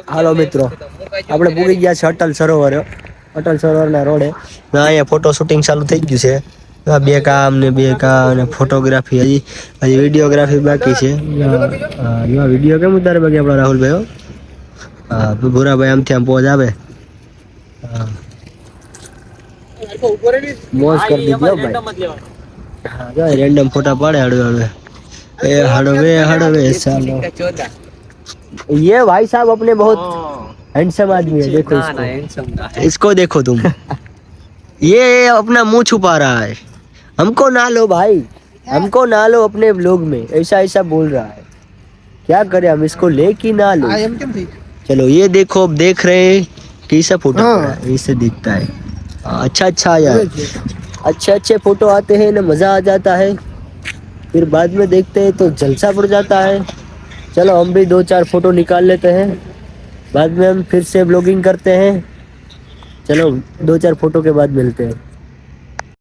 હાલો મિત્રો, આપણે પૂરી ગયા છે અટલ સરોવર. અટલ સરોવરના રોડે અહીંયા ફોટો શૂટિંગ ચાલુ થઈ ગયું છે. બે કામ ને બે કામ ને ફોટોગ્રાફી હજી વિડીયોગ્રાફી બાકી છે. વિડીયો કેમ ઉતારે બાકી આપણા રાહુલભાઈ? હા ભૂરાભાઈ આમથી આમ પોજ આવે. હા મોજ કરી દીધી ભાઈ. હા રેન્ડમ ફોટા પાડે હળવે हड़वे सालो ये भाई साहब अपने बहुत हैंडसम आदमी है, देखो इसको देखो तुम ये अपना मुंह छुपा रहा है, हमको ना लो भाई, हमको ना लो अपने ब्लॉग में, ऐसा ऐसा बोल रहा है, क्या करें हम इसको ले कि ना लो। चलो ये देखो, अब देख रहे हैं कैसा फोटो ऐसे दिखता है। अच्छा अच्छा यार, अच्छे अच्छे फोटो आते हैं ना, मजा आ जाता है, फिर बाद में देखते हैं तो जलसा पड़ जाता है। चलो हम भी 2-4 फोटो निकाल लेते हैं, बाद में हम फिर से ब्लॉगिंग करते हैं। चलो 2-4 फोटो के बाद मिलते हैं।